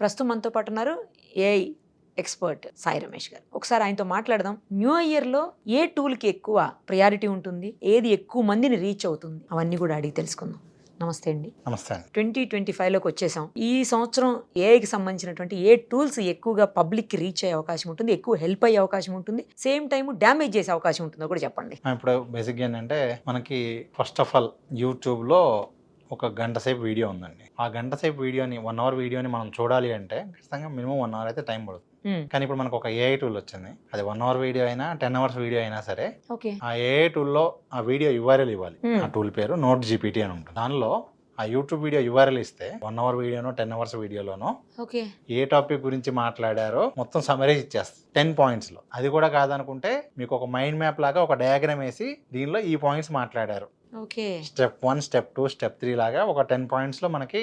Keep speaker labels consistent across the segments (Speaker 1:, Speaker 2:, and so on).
Speaker 1: ప్రస్తుతం మనతో పాటు ఉన్నారు ఏఐ ఎక్స్పర్ట్ సాయి రమేష్ గారు. ఒకసారి ఆయనతో మాట్లాడదాం. న్యూ ఇయర్లో ఏ టూల్కి ఎక్కువ ప్రయారిటీ ఉంటుంది, ఏది ఎక్కువ మందిని రీచ్ అవుతుంది, అవన్నీ కూడా అడిగి తెలుసుకుందాం. నమస్తే అండి.
Speaker 2: నమస్తే అండి.
Speaker 1: 2025లోకి వచ్చేసాం. ఈ సంవత్సరం ఏఐకి సంబంధించినటువంటి ఏ టూల్స్ ఎక్కువగా పబ్లిక్కి రీచ్ అయ్యే అవకాశం ఉంటుంది, ఎక్కువ హెల్ప్ అయ్యే అవకాశం ఉంటుంది, సేమ్ టైం డ్యామేజ్ చేసే అవకాశం ఉంటుందో కూడా చెప్పండి.
Speaker 2: ఇప్పుడు బేసిక్గా ఏంటంటే మనకి ఫస్ట్ ఆఫ్ ఆల్ యూట్యూబ్లో ఒక గంట సేపు వీడియో ఉందండి. ఆ గంట సేపు వీడియోని 1 అవర్ వీడియోని మనం చూడాలి అంటే ఖచ్చితంగా మినిమం 1 అవర్ అయితే టైం పడుతుంది. కానీ ఇప్పుడు మనకు ఒక ఏఐ టూల్ వచ్చింది. అది 1 అవర్ వీడియో అయినా 10 అవర్స్ వీడియో అయినా సరే ఆ ఏఐ టూల్లో ఆ వీడియో యూఆర్ఎల్ ఇవ్వాలి. ఆ టూల్ పేరు నోట్ జీపీటీ అని ఉంటుంది. దానిలో ఆ యూట్యూబ్ వీడియో యూఆర్ఎల్ ఇస్తే 1 అవర్ వీడియోనో 10 అవర్స్ వీడియోలోనో ఏ టాపిక్ గురించి మాట్లాడారో మొత్తం సమరైజ్ ఇచ్చేస్తుంది 10 పాయింట్స్లో. అది కూడా కాదనుకుంటే మీకు ఒక మైండ్ మ్యాప్ లాగా ఒక డయాగ్రామ్ వేసి దీనిలో ఈ పాయింట్స్ మాట్లాడారు, స్టెప్ 1 స్టెప్ 2 స్టెప్ 3 లాగా ఒక 10 పాయింట్స్లో మనకి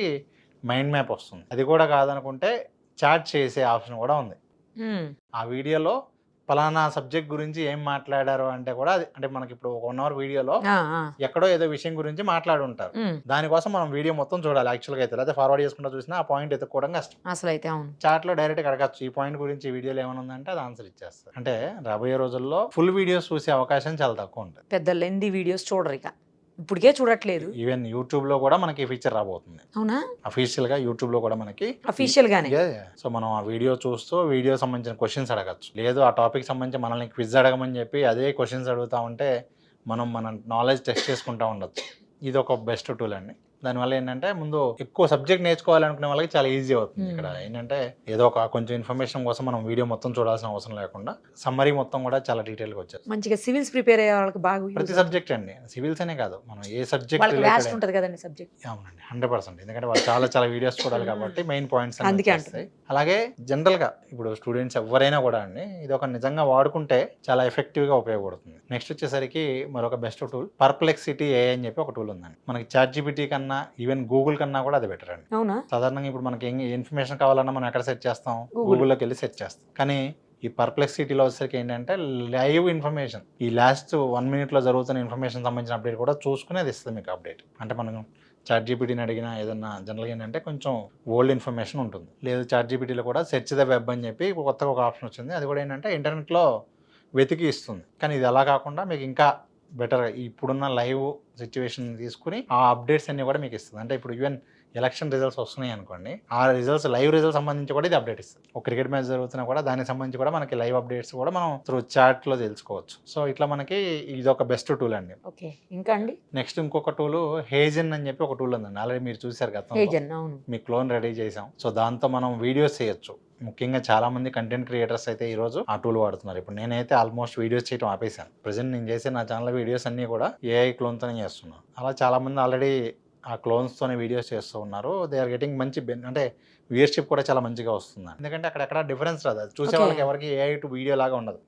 Speaker 2: మైండ్ మ్యాప్ వస్తుంది. అది కూడా కాదనుకుంటే చాట్ చేసే ఆప్షన్ కూడా ఉంది. ఆ వీడియోలో పలానా సబ్జెక్ట్ గురించి ఏం మాట్లాడారు అంటే కూడా అంటే మనకి ఇప్పుడు 1 అవర్ వీడియోలో ఎక్కడో ఏదో విషయం గురించి మాట్లాడుంటారు. దానికోసం మనం వీడియో మొత్తం చూడాలి యాక్చువల్గా అయితే, లేదా ఫార్వర్డ్ చేసుకుంటూ చూసినా ఆ పాయింట్ ఎత్తుకోవడం కష్టం.
Speaker 1: అసలు అయితే
Speaker 2: చాట్ లో డైరెక్ట్ అడగచ్చు ఈ పాయింట్ గురించి వీడియోలో ఏమైనా ఉందంటే అది ఆన్సర్ ఇచ్చేస్తారు. అంటే రాబోయే రోజుల్లో ఫుల్ వీడియోస్ చూసే అవకాశం చాలా తక్కువ ఉంటుంది.
Speaker 1: పెద్ద లెంది వీడియోస్ చూడరు, ఇక ఇప్పటికే చూడట్లేదు.
Speaker 2: ఈవెన్ యూట్యూబ్ లో కూడా మనకి ఫీచర్ రాబోతుంది.
Speaker 1: అవునా?
Speaker 2: అఫీషియల్ గా యూట్యూబ్ లో కూడా మనకి
Speaker 1: అఫీషియల్ గానే.
Speaker 2: సో మనం ఆ వీడియో చూస్తూ వీడియో సంబంధించిన క్వశ్చన్స్ అడగచ్చు. లేదు ఆ టాపిక్ సంబంధించి మనల్ని క్విజ్ అడగమని చెప్పి అదే క్వశ్చన్స్ అడుగుతా ఉంటే మనం మన నాలెడ్జ్ టెస్ట్ చేసుకుంటా ఉండొచ్చు. ఇది ఒక బెస్ట్ టూల్ అండి. దానివల్ల ఏంటంటే ముందు ఎక్కువ సబ్జెక్ట్ నేర్చుకోవాలనుకునే వాళ్ళకి చాలా ఈజీ అవుతుంది. ఇక్కడ ఏంటంటే ఏదో ఒక కొంచెం ఇన్ఫర్మేషన్ కోసం మనం వీడియో మొత్తం చూడాల్సిన అవసరం లేకుండా సమ్మరీ మొత్తం కూడా చాలా డీటెయిల్ గా వచ్చేది.
Speaker 1: మంచిగా సివిల్స్ ప్రిపేర్ అయ్యే వాళ్ళకి బాగా
Speaker 2: ప్రతి సబ్జెక్ట్ అండి, సివిల్స్ అనే కాదు మనం ఏ సబ్జెక్ట్
Speaker 1: ఉంటుంది కదండి సబ్జెక్ట్.
Speaker 2: అవునండి 100%. ఎందుకంటే వాళ్ళు చాలా వీడియోస్ చూడాలి కాబట్టి మెయిన్ పాయింట్స్ అందుకే. అలాగే జనరల్ గా ఇప్పుడు స్టూడెంట్స్ ఎవరైనా కూడా అండి ఇది ఒక నిజంగా వాడుకుంటే చాలా ఎఫెక్టివ్ గా ఉపయోగపడుతుంది. నెక్స్ట్ వచ్చేసరికి మరొక బెస్ట్ టూల్ పర్ప్లెక్సిటీ ఏఐ అని చెప్పి ఒక టూల్ ఉందండి. మనకి చాట్ జీపీటీ కన్నా ఈవెన్ గూగుల్ కన్నా కూడా అది బెటర్ అండి. సాధారణంగా ఇప్పుడు మనకి ఇన్ఫర్మేషన్ కావాలన్నా మనం ఎక్కడ సెర్చ్ చేస్తాం, గూగుల్లోకి వెళ్ళి సెర్చ్ చేస్తాం. కానీ ఈ పర్ప్లెక్సిటీలో వచ్చేసరికి ఏంటంటే లైవ్ ఇన్ఫర్మేషన్, ఈ లాస్ట్ 1 minute లో జరుగుతున్న ఇన్ఫర్మేషన్ సంబంధించిన అప్డేట్ కూడా చూసుకుని అది ఇస్తుంది మీకు అప్డేట్. అంటే మనం చాట్ జీపీటీని అడిగినా ఏదన్నా జనరల్గా ఏంటంటే కొంచెం ఓల్డ్ ఇన్ఫర్మేషన్ ఉంటుంది. లేదు చాట్ జీపీటీలో కూడా సెర్చ్ ద వెబ్ అని చెప్పి కొత్తగా ఒక ఆప్షన్ వచ్చింది. అది కూడా ఏంటంటే ఇంటర్నెట్లో వెతికి ఇస్తుంది. కానీ ఇది అలా కాకుండా మీకు ఇంకా బెటర్గా ఇప్పుడున్న లైవ్ సిచ్యువేషన్ తీసుకుని ఆ అప్డేట్స్ అన్ని కూడా మీకు ఇస్తుంది. అంటే ఇప్పుడు ఈవెన్ ఎలక్షన్ రిజల్ట్స్ వస్తున్నాయి అనుకోండి, ఆ రిజల్ట్స్ లైవ్ రిజల్ట్స్ సంబంధించి కూడా ఇది అప్డేట్ ఇస్తుంది. ఒక క్రికెట్ మ్యాచ్ జరుగుతున్నా కూడా దానికి సంబంధించి కూడా మనకి లైవ్ అప్డేట్స్ కూడా మనం త్రూ చాట్ లో తెలుసుకోవచ్చు. సో ఇట్లా మనకి ఇది ఒక బెస్ట్ టూల్ అండి.
Speaker 1: ఇంకా అండి
Speaker 2: నెక్స్ట్ ఇంకొక టూల్ హేజన్ అని చెప్పి ఒక టూల్ ఉందండి. ఆల్రెడీ మీరు చూసారు కదా, మీ క్లోన్ రెడీ చేసాం. సో దాంతో మనం వీడియోస్ చేయొచ్చు. ముఖ్యంగా చాలా మంది కంటెంట్ క్రియేటర్స్ అయితే ఈ రోజు ఆ టూల్ వాడుతున్నారు. ఇప్పుడు నేనైతే ఆల్మోస్ట్ వీడియోస్ చేయడం ఆపేశాను. ప్రెసెంట్ నేను చేసే నా ఛానల్ వీడియోస్ అన్ని కూడా ఏఐ క్లోన్తోనే చేస్తున్నాను. అలా చాలా మంది ఆల్రెడీ ఆ క్లోన్స్తోనే వీడియోస్ చేస్తూ ఉన్నారు. దే ఆర్ గెటింగ్ మంచి అంటే వ్యూయర్షిప్ కూడా చాలా మంచిగా వస్తుంది. ఎందుకంటే అక్కడ డిఫరెన్స్ రాదు, అది చూసే వాళ్ళకి ఎవరికి ఏఐ టు వీడియో లాగా ఉండదు.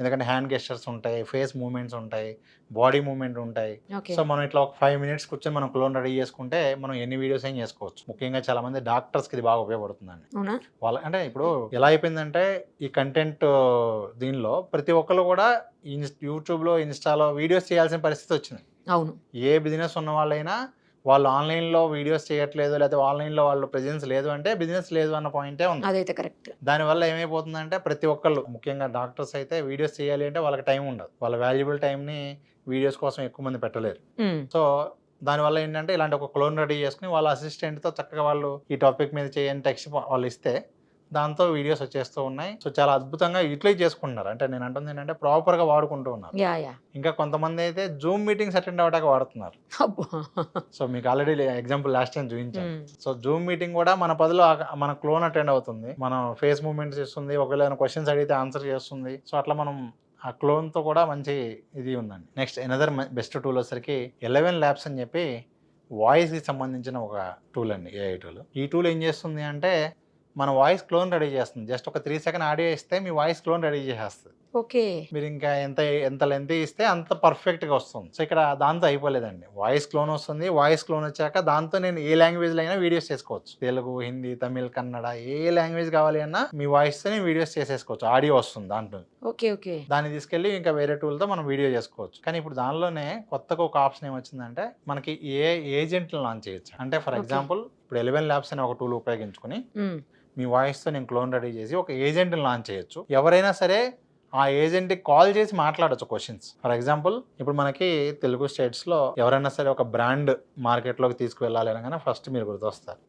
Speaker 2: ఎందుకంటే హ్యాండ్ గెస్చర్స్ ఉంటాయి, ఫేస్ మూవ్మెంట్స్ ఉంటాయి, బాడీ మూవ్మెంట్ ఉంటాయి. సో మనం ఇట్లా ఒక 5 minutes కూర్చొని మనం క్లోన్ రెడీ చేసుకుంటే మనం ఎన్ని వీడియోస్ ఏం చేసుకోవచ్చు. ముఖ్యంగా చాలా మంది డాక్టర్స్కి ఇది బాగా ఉపయోగపడుతుందండి. వాళ్ళ అంటే ఇప్పుడు ఎలా అయిపోయిందంటే ఈ కంటెంట్ దీనిలో ప్రతి ఒక్కరు కూడా యూట్యూబ్లో ఇన్స్టాలో వీడియోస్ చేయాల్సిన పరిస్థితి వచ్చింది.
Speaker 1: అవును,
Speaker 2: ఏ బిజినెస్ ఉన్న వాళ్ళైనా వాళ్ళు ఆన్లైన్లో వీడియోస్ చేయట్లేదు, లేకపోతే ఆన్లైన్లో వాళ్ళు ప్రెజెన్స్ లేదు అంటే బిజినెస్ లేదు అన్న పాయింటే ఉంది.
Speaker 1: అదైతే కరెక్ట్.
Speaker 2: దానివల్ల ఏమైపోతుందంటే ప్రతి ఒక్కళ్ళు ముఖ్యంగా డాక్టర్స్ అయితే వీడియోస్ చేయాలి అంటే వాళ్ళకి టైం ఉండదు. వాళ్ళ వాల్యుబుల్ టైంని వీడియోస్ కోసం ఎక్కువ మంది పెట్టలేరు. సో దానివల్ల ఏంటంటే ఇలాంటి ఒక క్లోన్ రెడీ చేసుకుని వాళ్ళ అసిస్టెంట్తో చక్కగా వాళ్ళు ఈ టాపిక్ మీద చేయని టెక్స్ట్ వాళ్ళు ఇస్తే దాంతో వీడియోస్ వచ్చేస్తూ ఉన్నాయి. సో చాలా అద్భుతంగా యూటిలైజ్ చేసుకుంటున్నారు. అంటే నేను అంటుంది ఏంటంటే ప్రాపర్ గా వాడుకుంటూ ఉన్నారు. ఇంకా కొంతమంది అయితే జూమ్ మీటింగ్స్ అటెండ్ అవ్వడానికి వాడుతున్నారు. సో మీకు ఆల్రెడీ ఎగ్జాంపుల్ లాస్ట్ టైం చూపించాను. సో జూమ్ మీటింగ్ కూడా మన పదిలో మన క్లోన్ అటెండ్ అవుతుంది, మనం ఫేస్ మూవ్మెంట్స్ ఇస్తుంది, ఒకవేళ క్వశ్చన్స్ అడిగితే ఆన్సర్ చేస్తుంది. సో అట్లా మనం ఆ క్లోన్తో కూడా మంచి ఇది ఉందండి. నెక్స్ట్ ఎనదర్ బెస్ట్ టూల్ వచ్చేసరికి 11 Labs అని చెప్పి వాయిస్కి సంబంధించిన ఒక టూల్ అండి, ఏఐ టూల్. ఈ టూల్ ఏం చేస్తుంది అంటే మన వాయిస్ క్లోన్ రెడీ చేస్తుంది. జస్ట్ ఒక 3 seconds ఆడియో ఇస్తే మీ వాయిస్ క్లోన్ రెడీ చేసేస్తుంది. మీరు ఇంకా ఎంత లెంత్ ఇస్తే అంత పర్ఫెక్ట్గా వస్తుంది. సో ఇక్కడ దాంతో అయిపోలేదండి, వాయిస్ క్లోన్ వస్తుంది. వాయిస్ క్లోన్ వచ్చాక దాంతో నేను ఏ లాంగ్వేజ్లో అయినా వీడియోస్ చేసుకోవచ్చు. తెలుగు, హిందీ, తమిళ్, కన్నడ, ఏ లాంగ్వేజ్ కావాలి అన్నా మీ వాయిస్తో వీడియోస్ చేసేసుకోవచ్చు. ఆడియో వస్తుంది దాంట్లో. దాన్ని తీసుకెళ్ళి ఇంకా వేరే టూల్తో మనం వీడియో చేసుకోవచ్చు. కానీ ఇప్పుడు దానిలోనే కొత్తగా ఒక ఆప్షన్ ఏమొచ్చిందంటే మనకి ఏ ఏజెంట్లు లాంచ్ చేయొచ్చు. అంటే ఫర్ ఎగ్జాంపుల్ ఇప్పుడు 11 Labs అనే ఒక టూల్ ఉపయోగించుకుని మీ వాయిస్తో నేను క్లోన్ రెడీ చేసి ఒక ఏజెంట్ని లాంచ్ చేయొచ్చు. ఎవరైనా సరే ఆ ఏజెంట్కి కాల్ చేసి మాట్లాడచ్చు క్వశ్చన్స్. ఫర్ ఎగ్జాంపుల్ ఇప్పుడు మనకి తెలుగు స్టేట్స్లో ఎవరైనా సరే ఒక బ్రాండ్ మార్కెట్లోకి తీసుకువెళ్ళాలి అనగానే ఫస్ట్ మీరు గుర్తొస్తారు.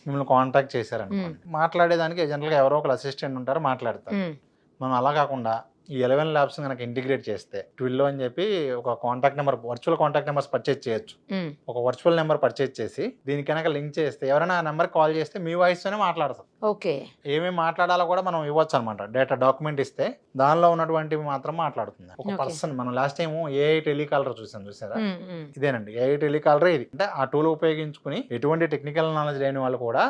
Speaker 2: మిమ్మల్ని కాంటాక్ట్ చేశారనుకోండి, మాట్లాడేదానికి ఏజెంట్గా ఎవరో ఒక అసిస్టెంట్ ఉంటారు, మాట్లాడతారు. మనం అలా కాకుండా ఈ 11 ల్యాబ్స్ కనుక ఇంటిగ్రేట్ చేస్తే ట్విల్లో అని చెప్పి ఒక contact number, virtual contact numbers purchase చేయొచ్చు. ఒక వర్చువల్ నెంబర్ పర్చేజ్ చేసి దీనికి కనుక లింక్ చేస్తే ఎవరైనా ఆ నెంబర్ కాల్ చేస్తే మీ వాయిస్తోనే మాట్లాడతాం.
Speaker 1: ఓకే,
Speaker 2: ఏమేమి మాట్లాడాలో కూడా మనం ఇవ్వచ్చు అనమాట. డేటా డాక్యుమెంట్ ఇస్తే దానిలో ఉన్నటువంటివి మాత్రం మాట్లాడుతుంది ఒక పర్సన్. మనం లాస్ట్ టైం ఏఐ టెలికాలర్ చూసారా, ఇదేనండి ఏఐ టెలికాలర్. ఇది అంటే ఆ టూల్ ఉపయోగించుకుని ఎటువంటి టెక్నికల్ నాలెడ్జ్ లేని వాళ్ళు కూడా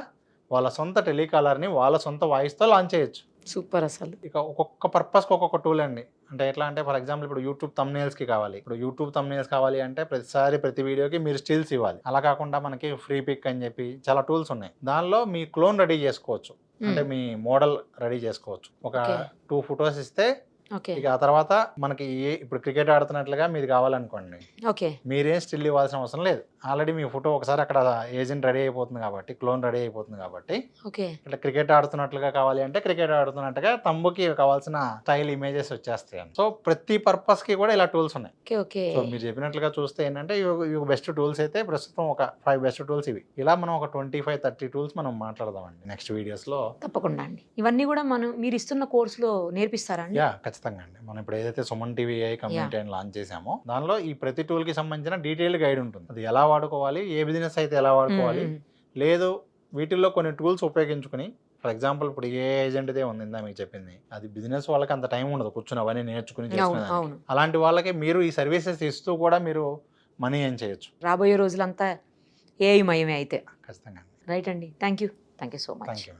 Speaker 2: వాళ్ళ సొంత టెలికాలర్ని వాళ్ళ సొంత వాయిస్తో లాంచ్ చేయొచ్చు.
Speaker 1: సూపర్. అసలు
Speaker 2: ఇక ఒక్కొక్క పర్పస్కి ఒక్కొక్క టూల్ అండి. అంటే ఎట్లా అంటే ఫర్ ఎగ్జాంపుల్ ఇప్పుడు యూట్యూబ్ థంబ్నెయిల్స్కి కావాలి. ఇప్పుడు యూట్యూబ్ థంబ్నెయిల్స్ కావాలి అంటే ప్రతి వీడియోకి మీరు స్టిల్స్ ఇవ్వాలి. అలా కాకుండా మనకి ఫ్రీ పిక్ అని చెప్పి చాలా టూల్స్ ఉన్నాయి. దానిలో మీ క్లోన్ రెడీ చేసుకోవచ్చు. అంటే మీ మోడల్ రెడీ చేసుకోవచ్చు. ఒక 2 ఫొటోస్ ఇస్తే ఇక ఆ తర్వాత మనకి ఇప్పుడు క్రికెట్ ఆడుతున్నట్లుగా మీది కావాలనుకోండి, మీరేం స్టిల్ ఇవ్వాల్సిన అవసరం లేదు. ఆల్రెడీ మీ ఫోటో ఒకసారి అక్కడ ఏజెంట్ రెడీ అయిపోతుంది కాబట్టి, క్లోన్ రెడీ అయిపోతుంది కాబట్టి, ఇట్లా క్రికెట్ ఆడుతున్నట్లుగా కావాలి అంటే క్రికెట్ ఆడుతున్నట్టుగా తంబుకి కావాల్సిన స్టైల్ ఇమేజెస్ వచ్చేస్తాయి. సో ప్రతి పర్పస్ కి కూడా ఇలా టూల్స్ ఉన్నాయి. సో మీరు చెప్పినట్లుగా చూస్తే ఏంటంటే ఇవి బెస్ట్ టూల్స్ అయితే ప్రస్తుతం ఒక 5 బెస్ట్ టూల్స్ ఇవి. ఇలా మనం ఒక 25-30 టూల్స్ మనం మాట్లాడదామండి నెక్స్ట్ వీడియోస్ లో.
Speaker 1: తప్పకుండా అండి. ఇవన్నీ కూడా మీరు ఇస్తున్న కోర్సులో నేర్పిస్తారా?
Speaker 2: ఖచ్చితంగా అండి. మనం ఇప్పుడు ఏదైతే సుమన్ టీవీ AI కమ్యూనిటీ అని లాంచ్ చేసామో దానిలో ఈ ప్రతి టూల్ కి సంబంధించిన డీటెయిల్డ్ గైడ్ ఉంటుంది. అది ఎలా వాడుకోవాలి, ఏ బిజినెస్ అయితే ఎలా వాడుకోవాలి, లేదు వీటిల్లో కొన్ని టూల్స్ ఉపయోగించుకుని, ఫర్ ఎగ్జాంపుల్ ఇప్పుడు ఏ ఏజెంట్దే ఉంది ఇందా మీకు చెప్పింది, అది బిజినెస్ వాళ్ళకి అంత టైం ఉండదు కూర్చుని అవన్నీ నేర్చుకుని చేసుకునేదానికి. అలాంటి వాళ్ళకి మీరు ఈ సర్వీసెస్ ఇస్తూ కూడా మీరు మనీ ఏం చేయొచ్చు.
Speaker 1: రాబోయే రోజులంతా AI మయమే అయితే.
Speaker 2: ఖచ్చితంగా.
Speaker 1: రైట్ అండి. Thank you so much.
Speaker 2: Thank you.